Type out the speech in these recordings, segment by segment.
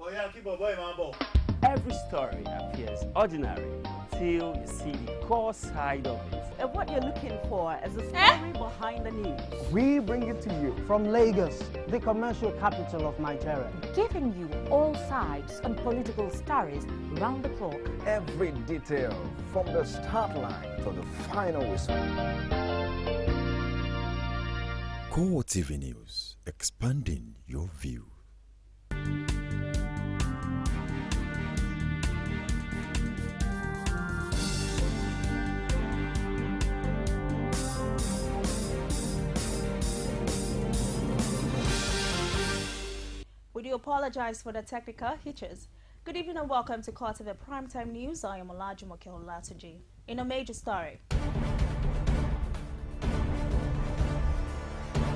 Every story appears ordinary till you see the core side of it. And what you're looking for is the story behind the news. We bring it to you from Lagos, the commercial capital of Nigeria. Giving you all sides and political stories round the clock. Every detail from the start line to the final whistle. CoreTV News, expanding your view. We do apologize for the technical hitches. Good evening and welcome to CoreTV Primetime News. I am Olajumoke Olatunji. In a major story,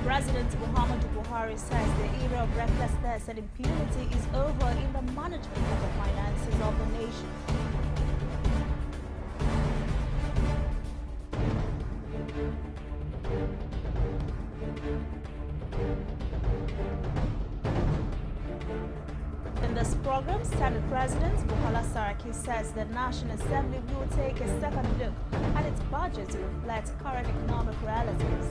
President Muhammadu Buhari says the era of recklessness and impunity is over in the management of the finances of the nation. In this program, Senate President Bukola Saraki says the National Assembly will take a second look at its budget to reflect current economic realities.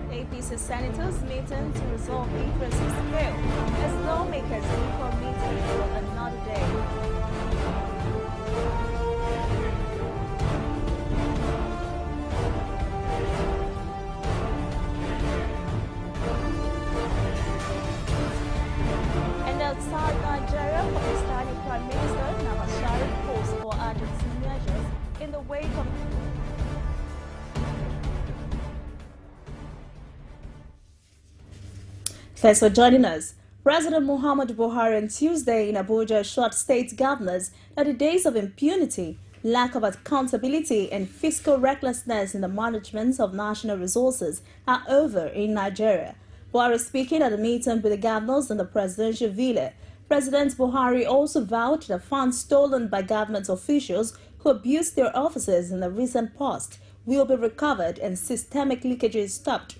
APC senators meeting to resolve differences fail as lawmakers leave for meeting for another day. And outside Nigeria, Pakistani Prime Minister Nawaz Sharif calls for urgent measures in the wake of Thanks for joining us. President Muhammadu Buhari on Tuesday in Abuja assured state governors that the days of impunity, lack of accountability, and fiscal recklessness in the management of national resources are over in Nigeria. Buhari speaking at a meeting with the governors in the presidential villa. President Buhari also vowed the funds stolen by government officials who abused their offices in the recent past will be recovered and systemic leakages stopped.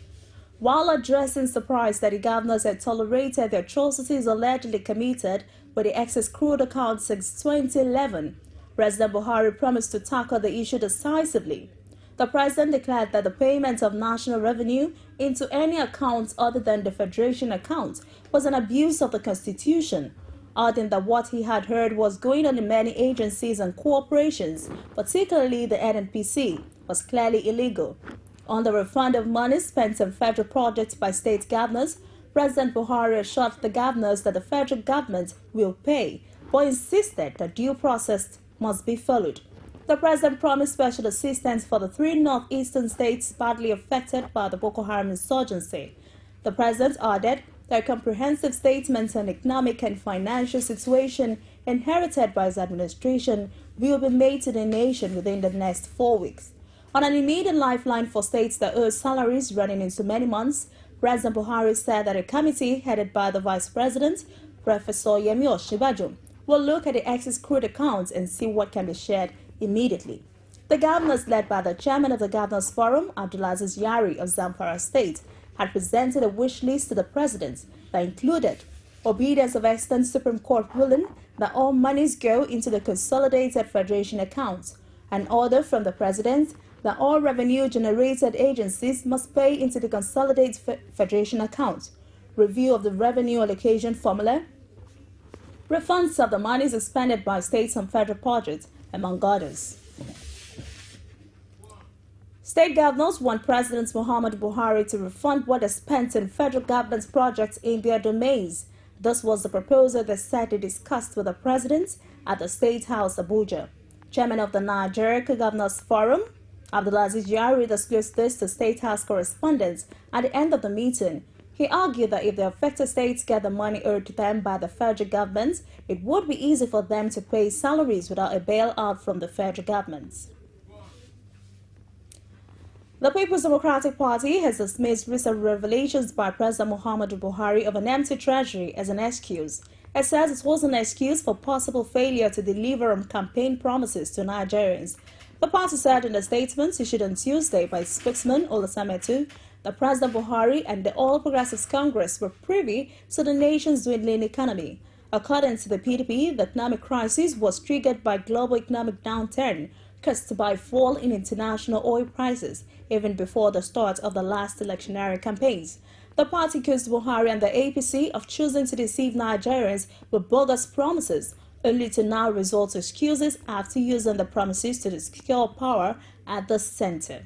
While addressing surprise that the governors had tolerated the atrocities allegedly committed with the excess crude account since 2011, President Buhari promised to tackle the issue decisively. The president declared that the payment of national revenue into any account other than the Federation account was an abuse of the Constitution, adding that what he had heard was going on in many agencies and corporations, particularly the NNPC, was clearly illegal. On the refund of money spent on federal projects by state governors, President Buhari assured the governors that the federal government will pay, but insisted that due process must be followed. The president promised special assistance for the 3 northeastern states badly affected by the Boko Haram insurgency. The president added that a comprehensive statement on economic and financial situation inherited by his administration will be made to the nation within the next 4 weeks. On an immediate lifeline for states that owe salaries running into many months, President Buhari said that a committee headed by the Vice President, Professor Yemi Osinbajo, will look at the excess crude accounts and see what can be shared immediately. The governors, led by the chairman of the Governors Forum, Abdulaziz Yari of Zamfara State, had presented a wish list to the president that included obedience of extant Supreme Court ruling that all monies go into the Consolidated Federation accounts, an order from the president that all revenue-generated agencies must pay into the Consolidated Federation account, review of the revenue allocation formula, refunds of the monies expended by states on federal projects, among others. State governors want President Muhammadu Buhari to refund what is spent in federal government's projects in their domains. This was the proposal they said they discussed with the president at the State House, Abuja. Chairman of the Nigeria Governors Forum, Abdulaziz Yari, disclosed this to State House correspondents at the end of the meeting. He argued that if the affected states get the money owed to them by the federal government, it would be easy for them to pay salaries without a bailout from the federal government. The People's Democratic Party has dismissed recent revelations by President Muhammadu Buhari of an empty treasury as an excuse It says it was an excuse for possible failure to deliver on campaign promises to Nigerians. The party said in a statement issued on Tuesday by spokesman Olasametu that President Buhari and the All Progressives Congress were privy to the nation's dwindling economy. According to the PDP, the economic crisis was triggered by global economic downturn caused by fall in international oil prices, even before the start of the last electionary campaigns. The party accused Buhari and the APC of choosing to deceive Nigerians with bogus promises, only to now resort to excuses after using the promises to secure power at the center.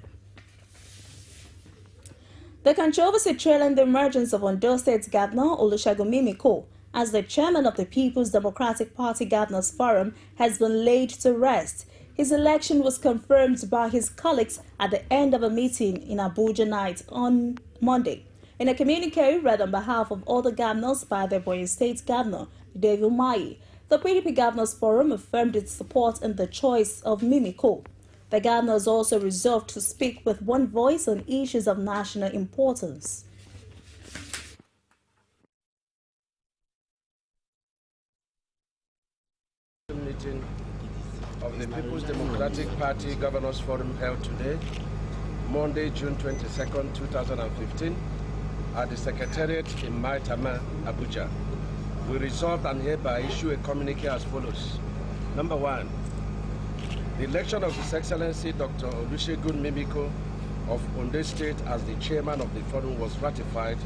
The controversy trailing the emergence of Ondo State Governor Olusegun Mimiko as the chairman of the People's Democratic Party Governors Forum has been laid to rest. His election was confirmed by his colleagues at the end of a meeting in Abuja night on Monday. In a communique read on behalf of all the governors by the Ebonyi State Governor, David Umahi, the PDP Governors Forum affirmed its support in the choice of Mimiko. The governors also resolved to speak with one voice on issues of national importance. Meeting of the People's Democratic Party Governors Forum held today, Monday, June 22nd, 2015, at the Secretariat in Maitama, Abuja. We resolved and hereby issue a communique as follows. Number one, the election of His Excellency Dr. Olusegun Mimiko of Ondo State as the chairman of the forum was ratified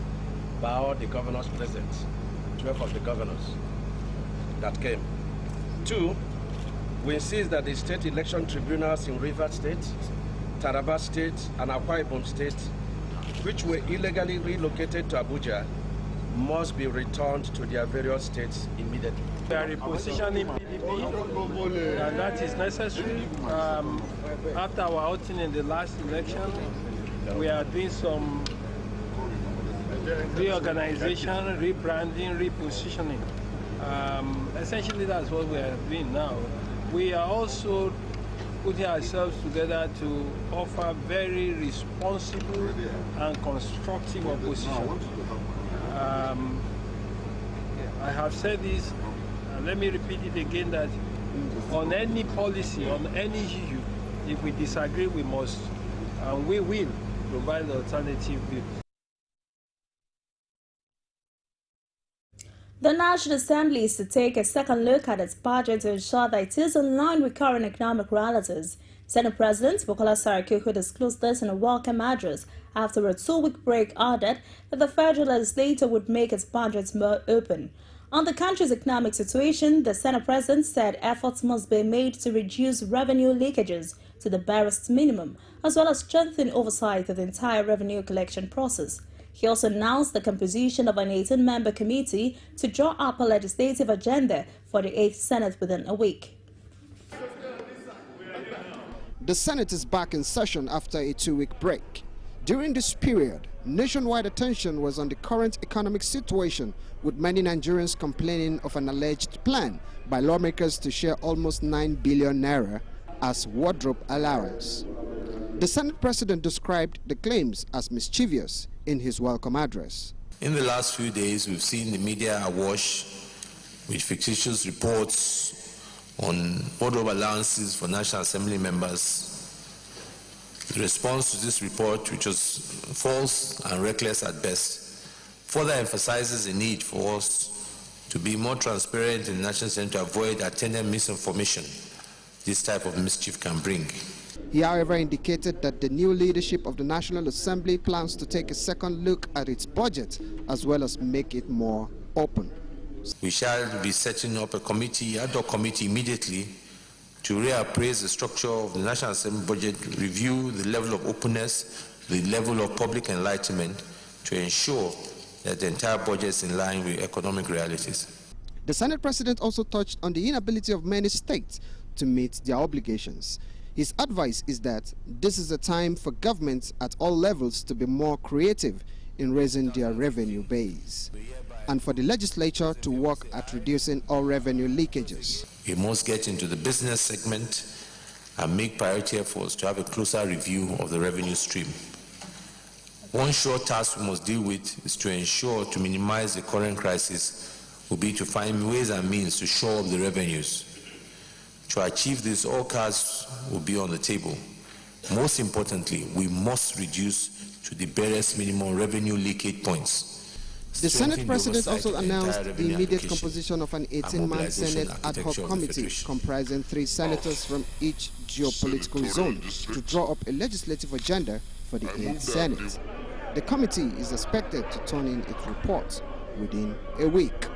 by all the governors present, 12 of the governors that came. Two, we insist that the state election tribunals in Rivers State, Taraba State, and Akwa Ibom State, which were illegally relocated to Abuja, must be returned to their various states immediately. We are repositioning PDP, and that is necessary. After our outing in the last election, we are doing some reorganization, rebranding, repositioning. Essentially, that's what we are doing now. We are also putting ourselves together to offer very responsible and constructive opposition. I have said this, and let me repeat it again, that on any policy, on any issue, if we disagree, we must, and we will, provide alternative views. The National Assembly is to take a second look at its budget to ensure that it is in line with current economic realities. Senate President Bukola Saraki, who disclosed this in a welcome address after a 2-week break, added that the federal legislature would make its budget more open. On the country's economic situation, the Senate President said efforts must be made to reduce revenue leakages to the barest minimum, as well as strengthen oversight of the entire revenue collection process. He also announced the composition of an 18-member committee to draw up a legislative agenda for the 8th Senate within a week. The Senate is back in session after a 2-week break. During this period, nationwide attention was on the current economic situation, with many Nigerians complaining of an alleged plan by lawmakers to share almost 9 billion naira as wardrobe allowance. The Senate President described the claims as mischievous in his welcome address. In the last few days, we've seen the media awash with fictitious reports on wardrobe allowances for National Assembly members. The response to this report, which was false and reckless at best, further emphasizes the need for us to be more transparent in the National Assembly to avoid attendant misinformation this type of mischief can bring. He, however, indicated that the new leadership of the National Assembly plans to take a second look at its budget as well as make it more open. We shall be setting up a committee, ad hoc committee immediately to reappraise the structure of the National Assembly budget, review the level of openness, the level of public enlightenment to ensure that the entire budget is in line with economic realities. The Senate President also touched on the inability of many states to meet their obligations. His advice is that this is a time for governments at all levels to be more creative in raising their revenue base, and for the legislature to work at reducing all revenue leakages. We must get into the business segment and make priority efforts to have a closer review of the revenue stream. One sure task we must deal with is to ensure to minimize the current crisis will be to find ways and means to shore up the revenues. To achieve this, all cards will be on the table. Most importantly, we must reduce to the barest minimum revenue leakage points. The Senate President also announced the immediate composition of an 18-man Senate ad hoc committee comprising 3 senators from each geopolitical zone to draw up a legislative agenda for the 8th Senate. The committee is expected to turn in its report within a week.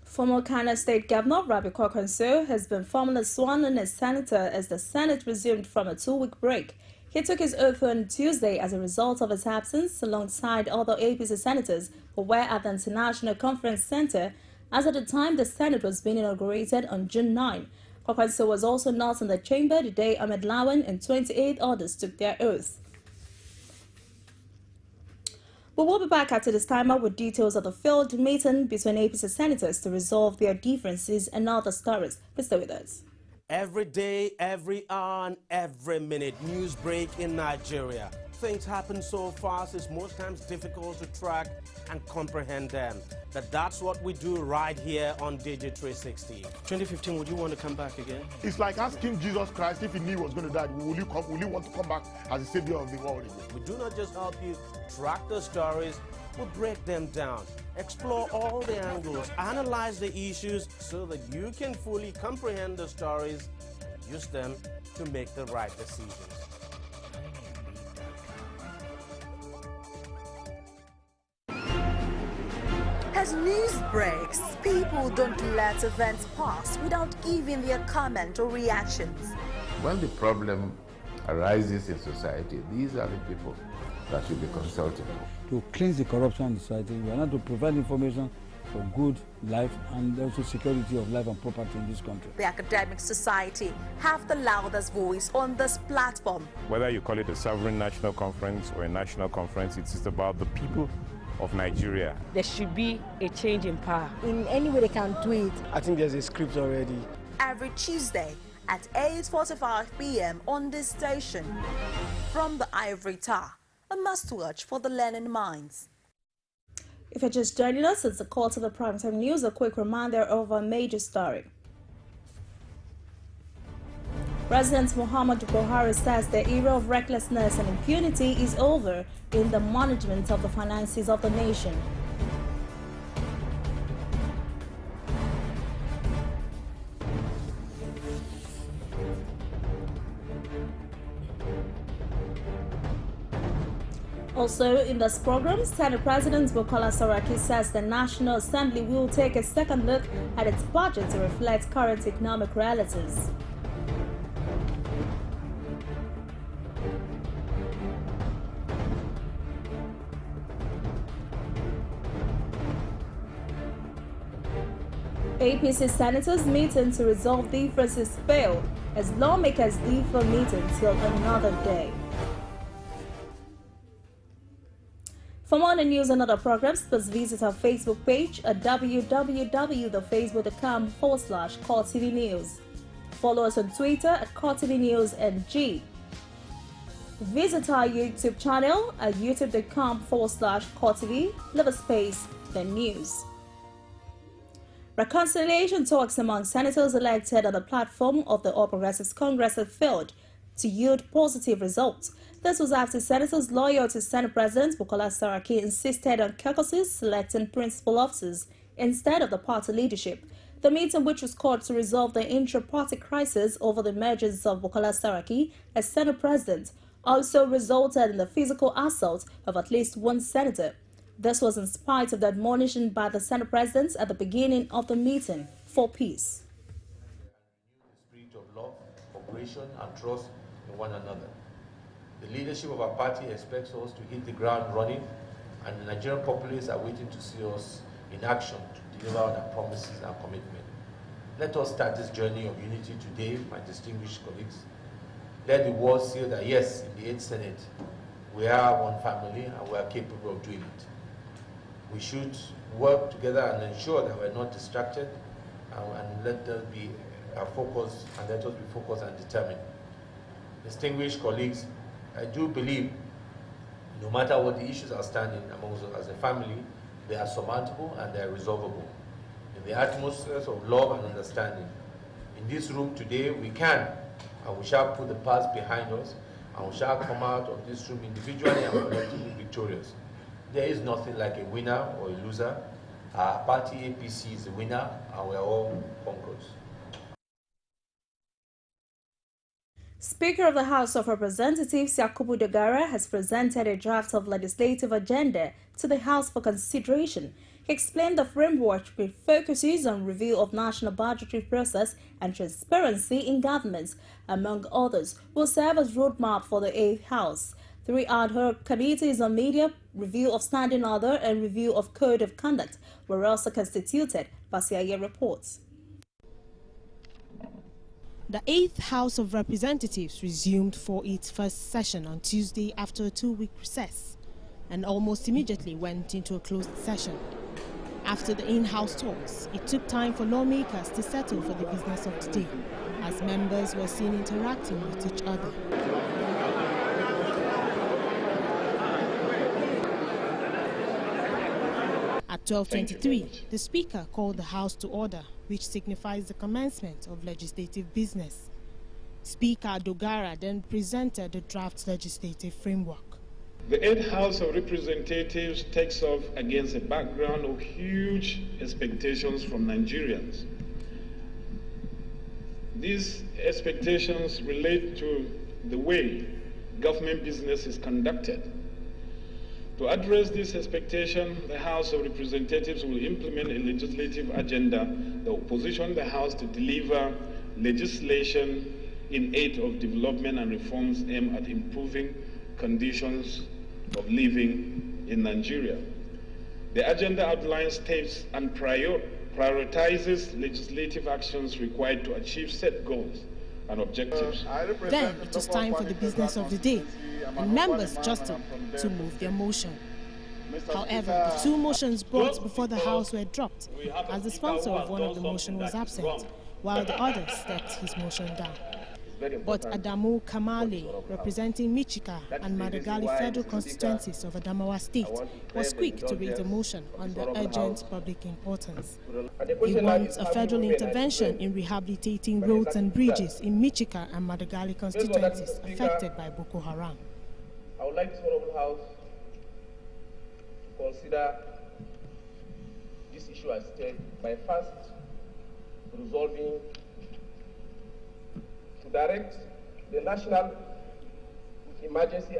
Former Kano State Governor Rabi Kwankwaso has been formally sworn in as senator as the Senate resumed from a 2-week break. He took his oath on Tuesday as a result of his absence alongside other APC senators who were at the International Conference Center as at the time the Senate was being inaugurated on June 9. Kwankwaso was also not in the chamber the day Ahmed Lawan and 28 others took their oath. We will be back after this timer with details of the failed meeting between APC senators to resolve their differences and other stories. Please stay with us. Every day, every hour, and every minute, news break in Nigeria. Things happen so fast, it's most times difficult to track and comprehend them. But that's what we do right here on Digi360. 2015, would you want to come back again? It's like asking Jesus Christ if he knew he was going to die, will you want to come back as the savior of the world again? We do not just help you track the stories, we break them down, explore all the angles, analyze the issues so that you can fully comprehend the stories and use them to make the right decisions. As news breaks, people don't let events pass without giving their comment or reactions. When the problem arises in society, these are the people that should be consulted. To cleanse the corruption in society, we are not to provide information for good life and also security of life and property in this country. The academic society have the loudest voice on this platform. Whether you call it a sovereign national conference or a national conference, it's about the people of Nigeria. There should be a change in power. In any way they can do it. I think there's a script already. Every Tuesday at 8:45 p.m. on this station. From the Ivory Tower, a must-watch for the learning minds. If you're just joining us, it's the call to the primetime news. A quick reminder of our major story. President Muhammadu Buhari says the era of recklessness and impunity is over in the management of the finances of the nation. Also in this program, Senate President Bukola Saraki says the National Assembly will take a second look at its budget to reflect current economic realities. APC senators meeting to resolve differences failed as lawmakers defer meeting till another day. For more news and other programs, please visit our Facebook page at www.facebook.com/CoreTV News. Follow us on Twitter at CoreTV News NG. Visit our YouTube channel at youtube.com/CoreTV. Leave a space, then news. Reconciliation talks among senators elected on the platform of the All Progressives Congress have failed to yield positive results. This was after senators loyal to Senate President Bukola Saraki insisted on caucuses selecting principal officers instead of the party leadership. The meeting, which was called to resolve the intra-party crisis over the emergence of Bukola Saraki as Senate President, also resulted in the physical assault of at least one senator. This was in spite of the admonition by the Senate President at the beginning of the meeting for peace. The spirit of love, cooperation, and trust in one another. The leadership of our party expects us to hit the ground running, and the Nigerian populace are waiting to see us in action to deliver on our promises and commitment. Let us start this journey of unity today, my distinguished colleagues. Let the world see that yes, in the 8th Senate, we are one family and we are capable of doing it. We should work together and ensure that we're not distracted, and let us be focused, and let us be focused and determined. Distinguished colleagues, I do believe No matter what the issues are standing amongst us as a family, they are surmountable and they are resolvable. In the atmosphere of love and understanding, in this room today, we can and we shall put the past behind us, and we shall come out of this room individually and collectively victorious. There is nothing like a winner or a loser. Our party APC is the winner, and we are all conquerors. Speaker of the House of Representatives Yakubu Dogara has presented a draft of legislative agenda to the House for consideration. He explained the framework which focuses on review of national budgetary process and transparency in government, among others, will serve as roadmap for the 8th House. 3 ad hoc committees on media, review of standing order, and review of code of conduct were also constituted, Basiaye reports. The 8th House of Representatives resumed for its first session on Tuesday after a 2-week recess, and almost immediately went into a closed session. After the in-house talks, it took time for lawmakers to settle for the business of today, as members were seen interacting with each other. At 12:23, the Speaker called the House to order, which signifies the commencement of legislative business. Speaker Dogara then presented the draft legislative framework. The 8th House of Representatives takes off against a background of huge expectations from Nigerians. These expectations relate to the way government business is conducted. To address this expectation, the House of Representatives will implement a legislative agenda that will position the House to deliver legislation in aid of development and reforms aimed at improving conditions of living in Nigeria. The agenda outlines steps and prioritizes legislative actions required to achieve set goals and objectives. Then it was time for the business of the day, and members jostled to move their motion. However, the 2 motions brought before the House were dropped, as the sponsor of one of the motions was absent, while the other stepped his motion down. But Adamu Kamale, representing Michika and Madagali federal constituencies of Adamawa State, was quick to raise a motion on the urgent public importance. He wants a federal intervention in rehabilitating roads and bridges in Michika and Madagali constituencies affected by Boko Haram. I would like this Honorable House to consider this issue as step by first resolving to direct the National Emergency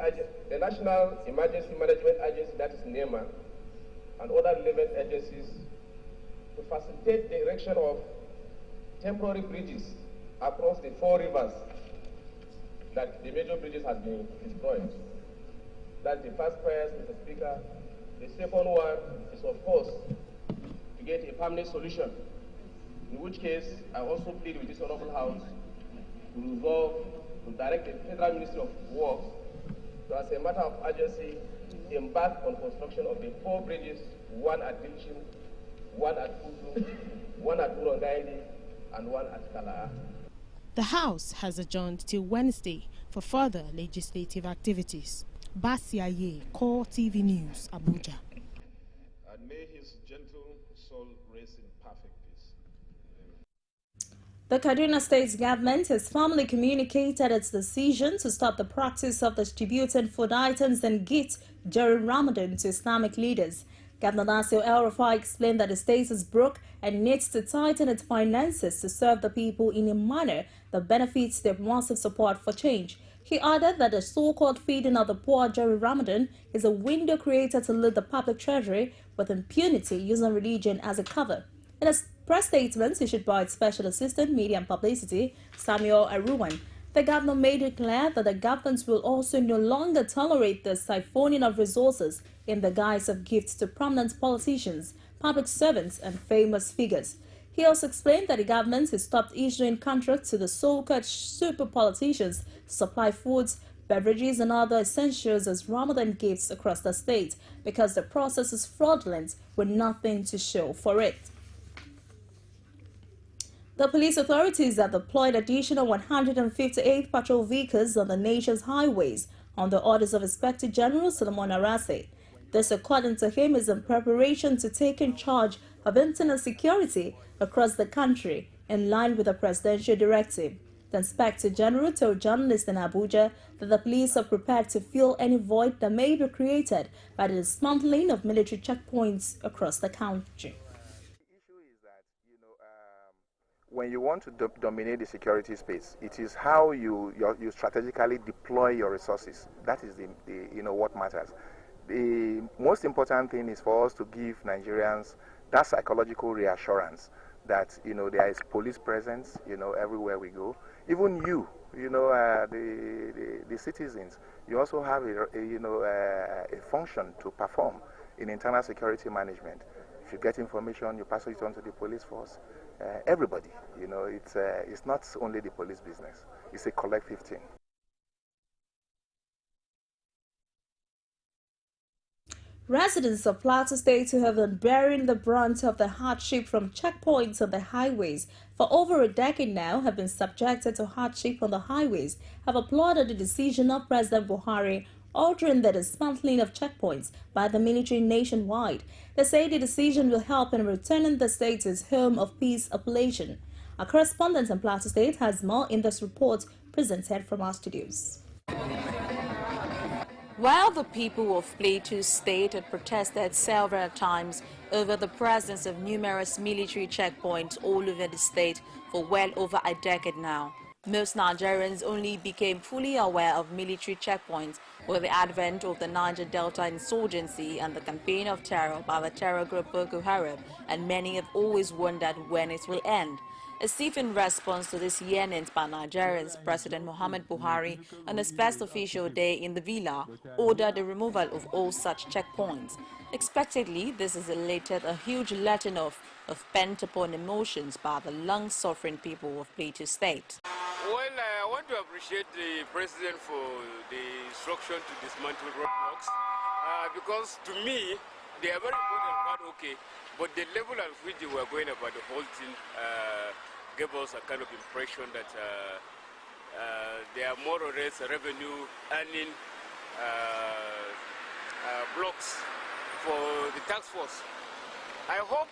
Management Agency, that is NEMA, and other relevant agencies to facilitate the erection of temporary bridges across the 4 rivers that the major bridges have been destroyed. That's the first prayer, Mr. Speaker. The second one is, of course, to get a permanent solution, in which case I also plead with this Honorable House to resolve, to direct the Federal Ministry of Works to, as a matter of urgency, embark on construction of the 4 bridges, one at Dilchin, one at Kutu, one at Urongaindi, and one at Kalaa. The House has adjourned till Wednesday for further legislative activities. Basiaye, CoreTV News, Abuja. And may his gentle soul rest in perfect peace. The Kaduna State government has formally communicated its decision to stop the practice of distributing food items and gifts during Ramadan to Islamic leaders. Governor Nasir El-Rufai explained that the state is broke and needs to tighten its finances to serve the people in a manner that benefits their massive support for change. He added that the so-called feeding of the poor during Ramadan is a window created to loot the public treasury with impunity, using religion as a cover. In a press statement issued by its Special Assistant Media and Publicity, Samuel Aruwan, the governor made it clear that the government will also no longer tolerate the siphoning of resources in the guise of gifts to prominent politicians, public servants, and famous figures. He also explained that the government has stopped issuing contracts to the so-called super politicians to supply foods, beverages, and other essentials as Ramadan gifts across the state because the process is fraudulent with nothing to show for it. The police authorities have deployed additional 158 patrol vehicles on the nation's highways on the orders of Inspector General Solomon Arase. This, according to him, is in preparation to take in charge of internal security across the country in line with the presidential directive. The Inspector General told journalists in Abuja that the police are prepared to fill any void that may be created by the dismantling of military checkpoints across the country. When you want to dominate the security space, it is how you strategically deploy your resources. That is what matters. The most important thing is for us to give Nigerians that psychological reassurance that there is police presence everywhere we go. Even the citizens, you also have a function to perform in internal security management. If you get information, you pass it on to the police force. Everybody, it's not only the police business, it's a collective thing. Residents of Plateau State who have been bearing the brunt of the hardship from checkpoints on the highways for over a decade now have been subjected to hardship on the highways have applauded the decision of President Buhari ordering the dismantling of checkpoints by the military nationwide. They say the decision will help in returning the state to its home of peace appellation. Our correspondent in Plateau State has more in this report presented from our studios. While the people of Plateau State had protested several times over the presence of numerous military checkpoints all over the state for well over a decade now, most Nigerians only became fully aware of military checkpoints with the advent of the Niger Delta insurgency and the campaign of terror by the terror group Boko Haram, and many have always wondered when it will end. As if in response to this yearnings by Nigerians, President Muhammad Buhari, on his first official day in the villa, ordered the removal of all such checkpoints. Expectedly, this has elated a huge letting off of pent-upon emotions by the long-suffering people of Plateau State. Well, I want to appreciate the President for the instruction to dismantle roadblocks because to me, they are very important part, okay, but the level at which they were going about the whole thing gave us a kind of impression that they are more or less revenue earning blocks for the task force. I hope,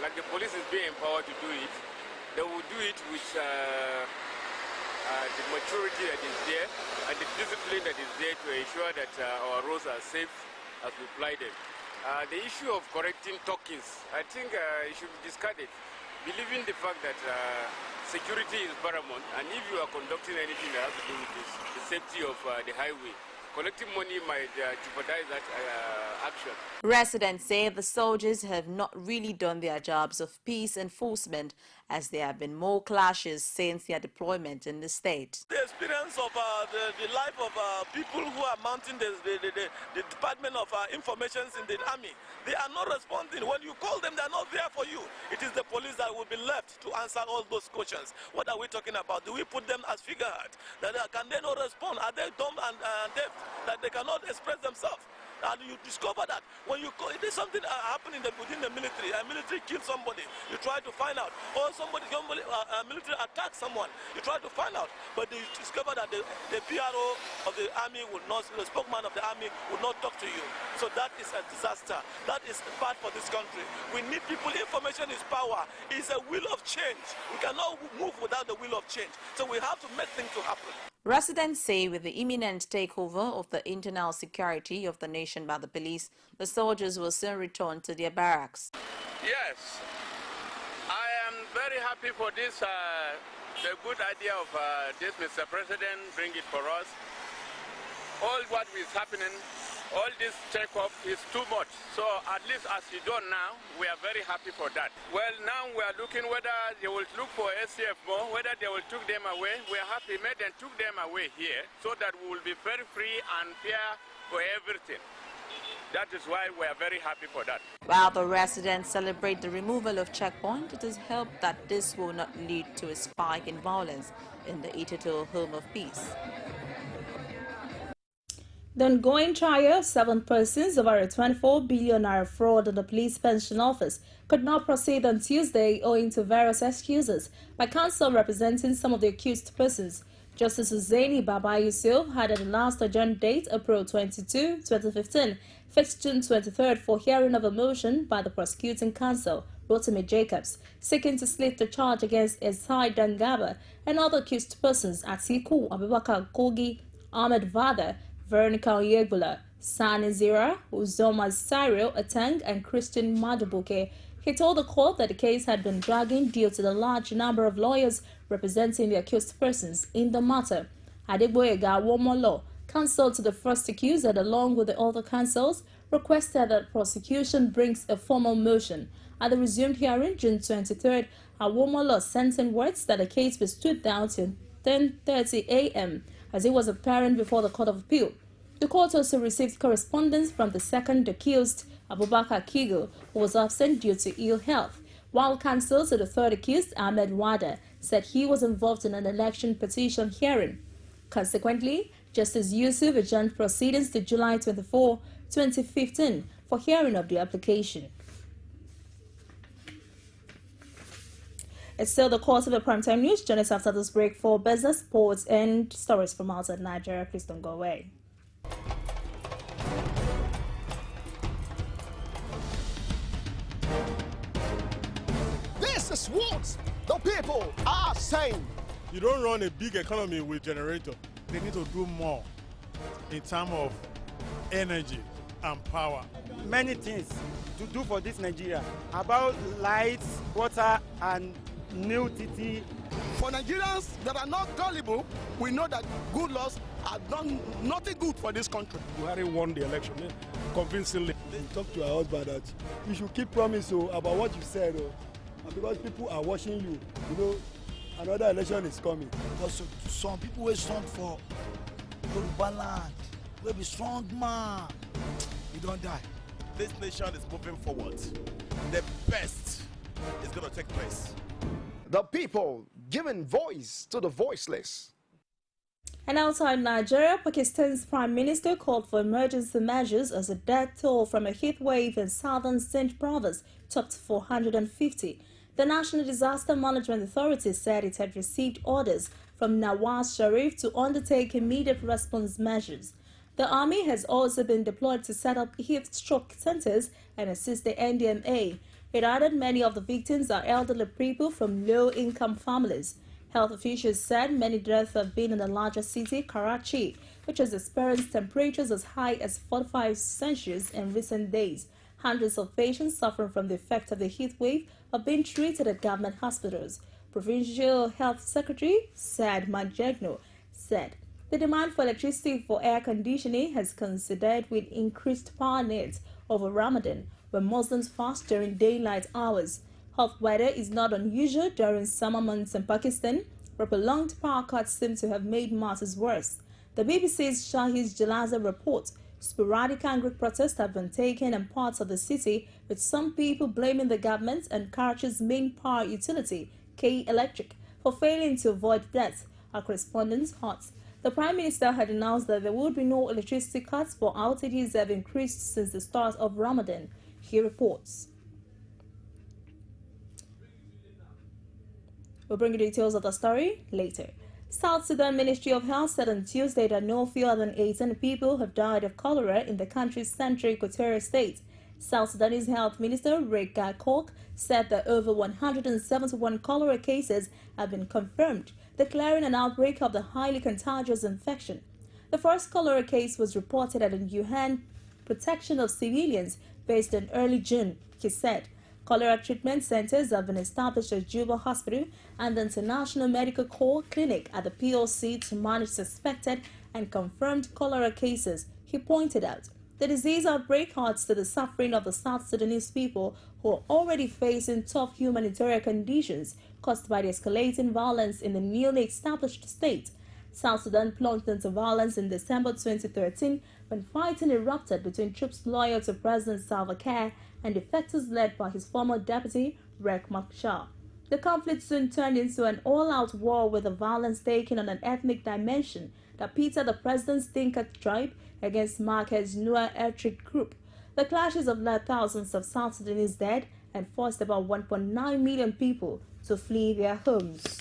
like the police is being empowered to do it, they will do it with the maturity that is there and the discipline that is there to ensure that our roads are safe as we ply them. The issue of correcting tokens, I think it should be discarded, believing the fact that security is paramount, and if you are conducting anything that has to do with this, the safety of the highway, collecting money might jeopardize that action. Residents say the soldiers have not really done their jobs of peace enforcement, as there have been more clashes since their deployment in the state. The experience of the life of people who are mounting the Department of Information in the army, they are not responding. When you call them, they are not there for you. It is the police that will be left to answer all those questions. What are we talking about? Do we put them as figurehead? Can they not respond? Are they dumb and deaf that they cannot express themselves? And you discover that when you call, there's something happening within the military. A military kills somebody, you try to find out. Or military attacks someone, you try to find out. But you discover that the PRO of the army will not, the spokesman of the army will not talk to you. So that is a disaster. That is bad for this country. We need people. Information is power. It's a will of change. We cannot move without the will of change. So we have to make things to happen. Residents say with the imminent takeover of the internal security of the nation by the police, the soldiers will soon return to their barracks. Yes, I am very happy for this, the good idea of this, Mr. President, bring it for us. All what is happening, all this takeoff is too much. So at least as you don't now, we are very happy for that. Well, now we are looking whether they will look for SCF more, whether they will take them away. We are happy made them took them away here so that we will be very free and fair for everything. That is why we are very happy for that. While the residents celebrate the removal of checkpoint, it is hoped that this will not lead to a spike in violence in the Itoto home of peace. The ongoing trial of 7 persons over a 24 billion naira fraud in the police pension office could not proceed on Tuesday owing to various excuses by counsel representing some of the accused persons. Justice Hussaini Baba Yusuf had at the last adjourned date, April 22, 2015, fixed June 23rd for hearing of a motion by the prosecuting counsel, Rotimi Jacobs, seeking to slip the charge against Esai Dangaba and other accused persons Atiku Abubakar Kogi, Ahmed Vada, Veronica Oyegbola, Sani Zira, Uzoma Cyril Atang, and Christian Madubuke. He told the court that the case had been dragging due to the large number of lawyers representing the accused persons in the matter. Adegboyega Womolo, counsel to the first accused, along with the other counsels, requested that prosecution brings a formal motion. At the resumed hearing, June 23rd, Awomolo sent in words that the case was stood down till 10:30 a.m. as it was apparent before the Court of Appeal. The court also received correspondence from the second accused, Abubakar Kigo, who was absent due to ill health, while counsel to the third accused, Ahmed Wada, said he was involved in an election petition hearing. Consequently, Justice Yusuf adjourned proceedings to July 24, 2015 for hearing of the application. It's still the course of the primetime news. Join us after this break for business, sports, and stories from outside Nigeria. Please don't go away. This is what the people are saying. You don't run a big economy with generator. They need to do more in terms of energy and power. Many things to do for this Nigeria about lights, water, and new TT. For Nigerians that are not gullible, we know that good laws have done nothing good for this country. Buhari won the election convincingly. Talk to your husband that you should keep promise about what you said, and because people are watching you, you know, another election is coming. Because some people will stand for Yoruba land, will be strong man, you don't die. This nation is moving forward. The best is going to take place. The people giving voice to the voiceless. And outside Nigeria, Pakistan's Prime Minister called for emergency measures as the death toll from a heat wave in southern Sindh province topped 450. The National Disaster Management Authority said it had received orders from Nawaz Sharif to undertake immediate response measures. The army has also been deployed to set up heat stroke centers and assist the NDMA. It added many of the victims are elderly people from low-income families. Health officials said many deaths have been in the larger city, Karachi, which has experienced temperatures as high as 45 Celsius in recent days. Hundreds of patients suffering from the effect of the heat wave are being treated at government hospitals. Provincial Health Secretary Saad Majegno said the demand for electricity for air conditioning has coincided with increased power needs over Ramadan, when Muslims fast during daylight hours. Hot weather is not unusual during summer months in Pakistan, where prolonged power cuts seem to have made matters worse. The BBC's Shahid Jalaza reports sporadic angry protests have been taken in parts of the city, with some people blaming the government and Karachi's main power utility, K Electric, for failing to avoid deaths. Our correspondent Hot. The Prime Minister had announced that there would be no electricity cuts, but outages have increased since the start of Ramadan. He reports. We'll bring you details of the story later. South Sudan Ministry of Health said on Tuesday that no fewer than 18 people have died of cholera in the country's central Equatorial State. South Sudanese Health Minister Rick Gakok said that over 171 cholera cases have been confirmed, declaring an outbreak of the highly contagious infection. The first cholera case was reported at the Yuhan Protection of Civilians based in early June, he said. Cholera treatment centers have been established at Juba Hospital and the International Medical Corps Clinic at the POC to manage suspected and confirmed cholera cases, he pointed out. The disease outbreak adds to the suffering of the South Sudanese people who are already facing tough humanitarian conditions caused by the escalating violence in the newly established state. South Sudan plunged into violence in December 2013 when fighting erupted between troops loyal to President Salva Kiir and defectors led by his former deputy, Riek Machar. The conflict soon turned into an all-out war with the violence taking on an ethnic dimension that pitted the president's Dinka tribe against Marquez Nua ethnic group. The clashes have led thousands of South Sudanese dead and forced about 1.9 million people to flee their homes.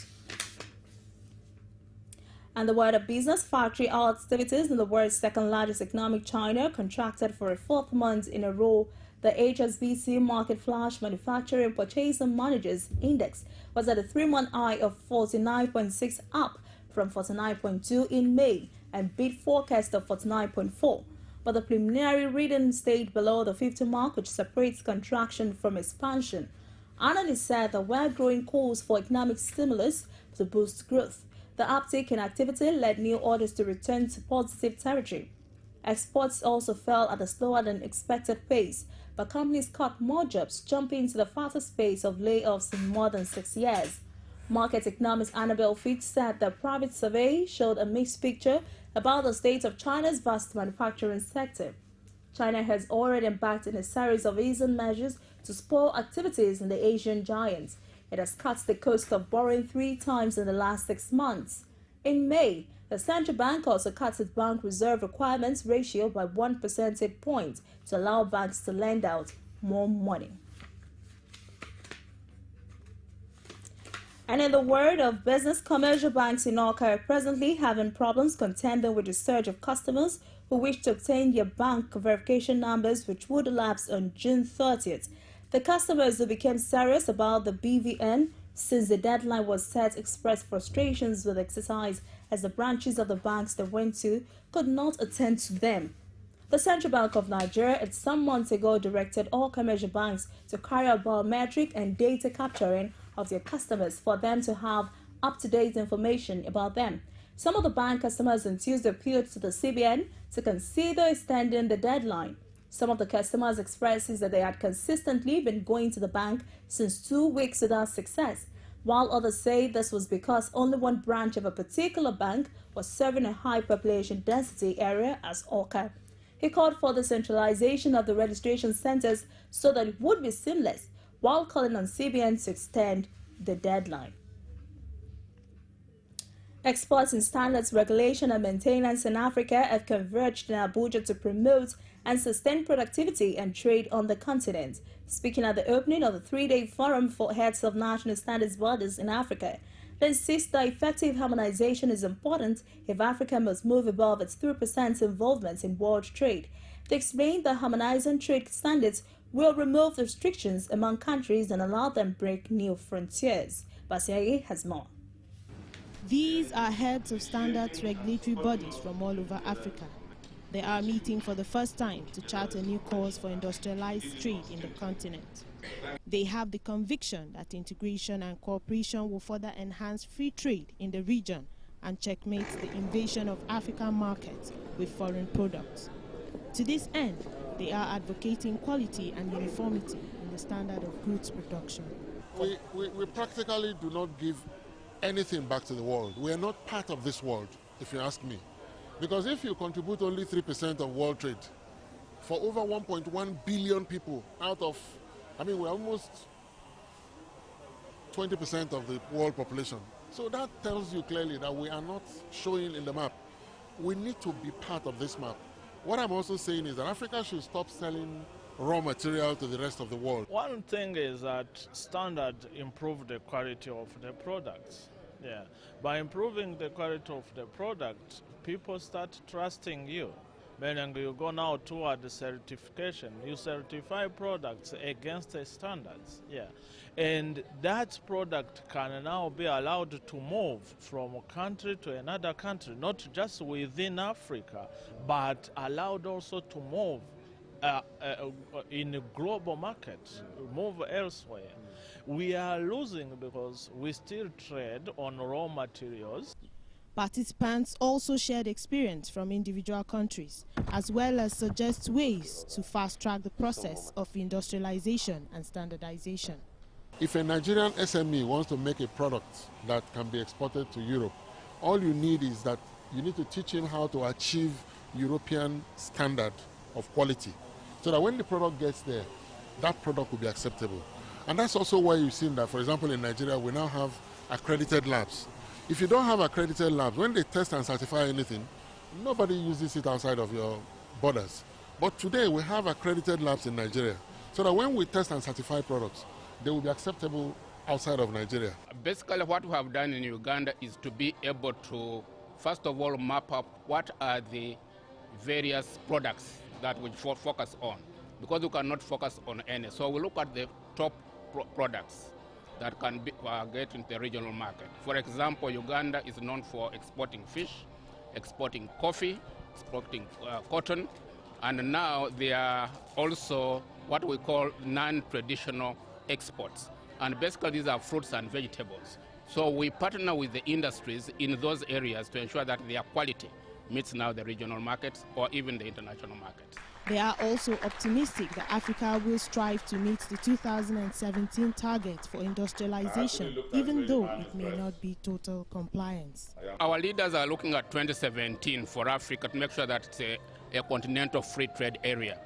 And the wider business, factory activities in the world's second largest economic, China, contracted for a fourth month in a row. The HSBC Market Flash Manufacturing Purchasing Managers Index was at a 3-month high of 49.6, up from 49.2 in May, and beat forecast of 49.4. But the preliminary reading stayed below the 50 mark, which separates contraction from expansion. Analysts said there were growing calls for economic stimulus to boost growth. The uptick in activity led new orders to return to positive territory. Exports also fell at a slower than expected pace, but companies cut more jobs, jumping to the fastest pace of layoffs in more than 6 years. Market economist Annabelle Fitch said the private survey showed a mixed picture about the state of China's vast manufacturing sector. China has already embarked in a series of easing measures to spur activities in the Asian giants. It has cut the cost of borrowing 3 times in the last 6 months. In May, the central bank also cut its bank reserve requirements ratio by 1 percentage point to allow banks to lend out more money. And in the world of business, commercial banks in Oka are presently having problems contending with the surge of customers who wish to obtain their bank verification numbers, which would elapse on June 30th. The customers who became serious about the BVN since the deadline was set expressed frustrations with the exercise, as the branches of the banks they went to could not attend to them. The Central Bank of Nigeria had some months ago directed all commercial banks to carry out biometric and data capturing of their customers for them to have up-to-date information about them. Some of the bank customers on Tuesday appealed to the CBN to consider extending the deadline. Some of the customers expressed that they had consistently been going to the bank since 2 weeks without success, while others say this was because only one branch of a particular bank was serving a high population density area as Oka. He called for the centralization of the registration centers so that it would be seamless, while calling on CBN to extend the deadline. Exports and standards regulation and maintenance in Africa have converged in Abuja to promote and sustain productivity and trade on the continent. Speaking at the opening of the 3-day forum for heads of national standards bodies in Africa, they insist that effective harmonization is important if Africa must move above its 3% involvement in world trade. They explained that harmonizing trade standards will remove restrictions among countries and allow them break new frontiers. Basiaye has more. These are heads of standards regulatory bodies from all over Africa. They are meeting for the first time to chart a new course for industrialized trade in the continent. They have the conviction that integration and cooperation will further enhance free trade in the region and checkmate the invasion of African markets with foreign products. To this end, they are advocating quality and uniformity in the standard of goods production. We practically do not give anything back to the world. We are not part of this world, if you ask me. Because if you contribute only 3% of world trade for over 1.1 billion people out of, we're almost 20% of the world population. So that tells you clearly that we are not showing in the map. We need to be part of this map. What I'm also saying is that Africa should stop selling raw material to the rest of the world. One thing is that standard improve the quality of the products. Yeah. By improving the quality of the product, people start trusting you. Meaning you go now toward the certification. You certify products against the standards. Yeah. And that product can now be allowed to move from a country to another country, not just within Africa, but allowed also to move in a global market, move elsewhere. We are losing because we still trade on raw materials. Participants also shared experience from individual countries, as well as suggest ways to fast-track the process of industrialization and standardization. If a Nigerian SME wants to make a product that can be exported to Europe, all you need is that you need to teach him how to achieve European standard of quality, so that when the product gets there, that product will be acceptable. And that's also why you've seen that, for example, in Nigeria, we now have accredited labs. If you don't have accredited labs, when they test and certify anything, nobody uses it outside of your borders. But today, we have accredited labs in Nigeria, so that when we test and certify products, they will be acceptable outside of Nigeria. Basically, what we have done in Uganda is to be able to first of all, map up what are the various products that we focus on, because we cannot focus on any. So we look at the top products that can get into the regional market. For example, Uganda is known for exporting fish, exporting coffee, exporting cotton, and now they are also what we call non-traditional exports. And basically these are fruits and vegetables. So we partner with the industries in those areas to ensure that their quality meets now the regional markets or even the international markets. They are also optimistic that Africa will strive to meet the 2017 target for industrialization, even though it may not be total compliance. Our leaders are looking at 2017 for Africa to make sure that it's a continental free trade area.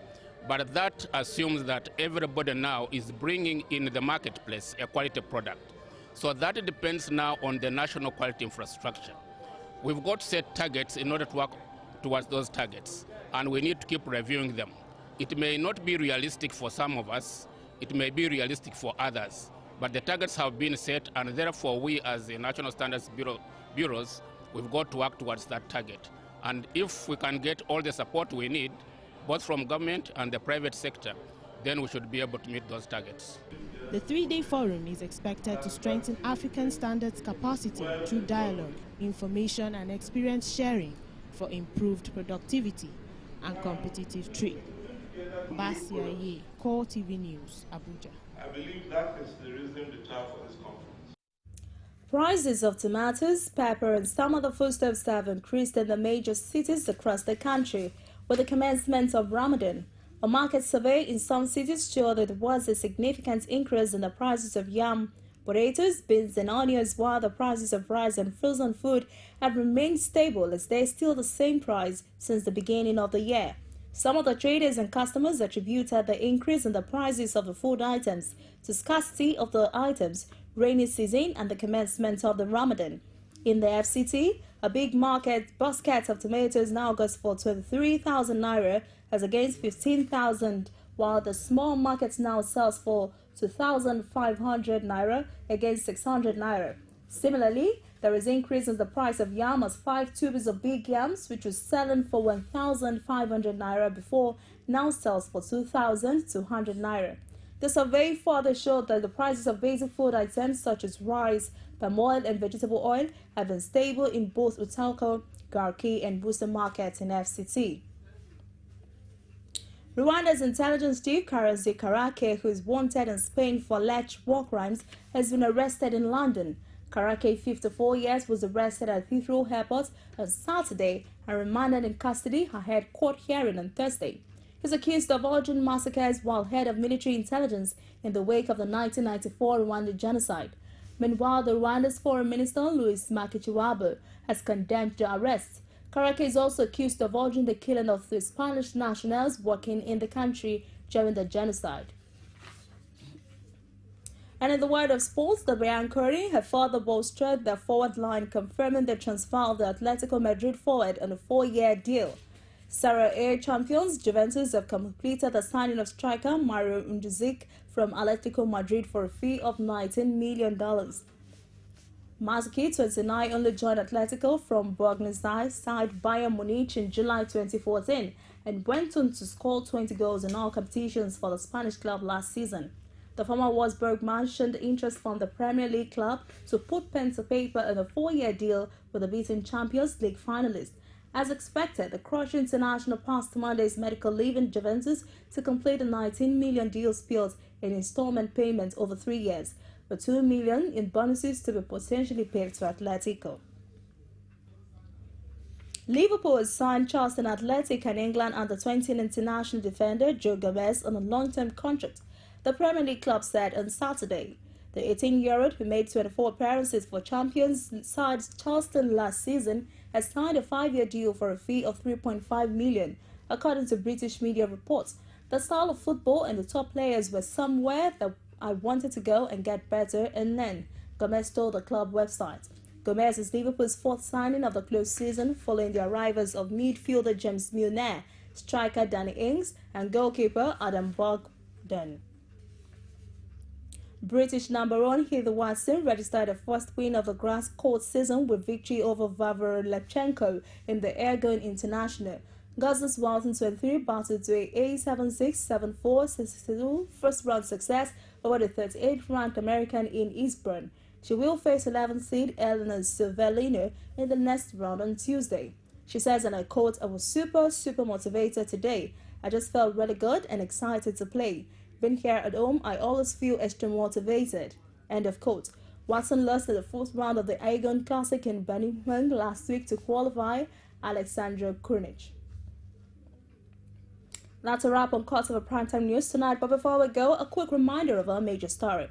But that assumes that everybody now is bringing in the marketplace a quality product. So that depends now on the national quality infrastructure. We've got set targets in order to work towards those targets, and we need to keep reviewing them. It may not be realistic for some of us, it may be realistic for others, but the targets have been set, and therefore we as the National Standards Bureaus, we've got to work towards that target. And if we can get all the support we need, both from government and the private sector, then we should be able to meet those targets. The three-day forum is expected to strengthen African standards capacity through dialogue, information and experience sharing for improved productivity and competitive trade. Basia Ye, CoreTV News, Abuja. I believe that is the reason the time for this conference. Prices of tomatoes, pepper and some other foodstuffs have increased in the major cities across the country with the commencement of Ramadan. A market survey in some cities showed that there was a significant increase in the prices of yam, potatoes, beans and onions, while the prices of rice and frozen food have remained stable as they're still the same price since the beginning of the year. Some of the traders and customers attributed the increase in the prices of the food items to scarcity of the items, rainy season and the commencement of the Ramadan. In the FCT, a big market basket of tomatoes now goes for 23,000 naira as against 15,000, while the small market now sells for 2,500 naira against 600 naira. Similarly, there is increase in the price of yam as 5 tubes of big yams, which was selling for 1,500 naira before, now sells for 2,200 naira. The survey further showed that the prices of basic food items such as rice, palm oil and vegetable oil have been stable in both Utalco, Garki and Busa markets in FCT. Rwanda's intelligence chief, Karenzi Karake, who is wanted in Spain for alleged war crimes, has been arrested in London. Karake, 54 years, was arrested at Heathrow Airport on Saturday and remanded in custody ahead court hearing on Thursday. He is accused of ordering massacres while head of military intelligence in the wake of the 1994 Rwanda genocide. Meanwhile, the Rwanda's foreign minister, Louis Makichiwabo, has condemned the arrest. Karake is also accused of ordering the killing of the Spanish nationals working in the country during the genocide. And in the world of sports, the Bayern Curry have further bolstered their forward line, confirming the transfer of the Atletico Madrid forward on a 4-year deal. Serie A champions Juventus have completed the signing of striker Mario Undzik from Atletico Madrid for a fee of $19 million. Mazzucchi, 29, only joined Atletico from Borgne's side Bayern Munich in July 2014 and went on to score 20 goals in all competitions for the Spanish club last season. The former Wolfsburg mentioned interest from the Premier League club to put pen to paper on a 4-year deal with the beaten Champions League finalists. As expected, the Croatian international passed Monday's medical leave in Juventus to complete a $19 million deal split in installment payments over 3 years, with $2 million in bonuses to be potentially paid to Atletico. Liverpool has signed Charlton Athletic and England under-20 international defender Joe Gomez on a long-term contract, the Premier League club said on Saturday. The 18-year-old, who made 24 appearances for Champions side Charlton last season, has signed a 5-year deal for a fee of $3.5 million, according to British media reports. The style of football and the top players were somewhere that I wanted to go and get better and then, Gomez told the club website. Gomez is Liverpool's 4th signing of the close season following the arrivals of midfielder James Milner, striker Danny Ings and goalkeeper Adam Bogdan. British number 1 Heather Watson registered a first win of the grass court season with victory over Vavrylachenko in the Airgun International. Gazza's 2023 battled to a 7-6, 7-4, 6-2 first-round success over the 38th-ranked American in Eastbourne. She will face 11th seed Elena Cervellino in the next round on Tuesday. She says, and I quote, "I was super motivated today. I just felt really good and excited to play. Being here at home, I always feel extra motivated." End of quote. Watson lost in the fourth round of the Aegon Classic in Birmingham last week to qualify Alexandra Krunic. That's a wrap on CoreTV Primetime News tonight, but before we go, a quick reminder of our major story.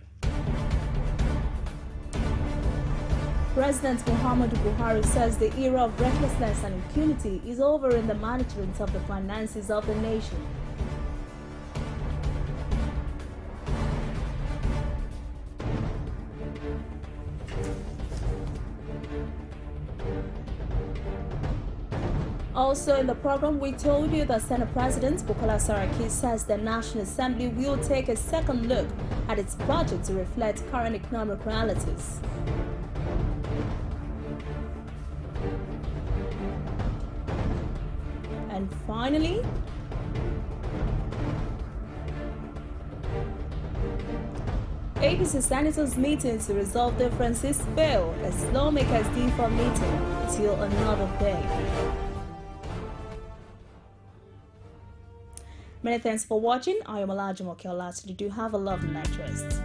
President Muhammadu Buhari says the era of recklessness and impunity is over in the management of the finances of the nation. Also in the program, we told you that Senate President Bukola Saraki says the National Assembly will take a second look at its budget to reflect current economic realities. And finally, APC senators meeting to resolve differences failed as lawmakers defer meeting till another day. Many thanks for watching. I am Olajumoke Olatide. Do have a lovely night rest.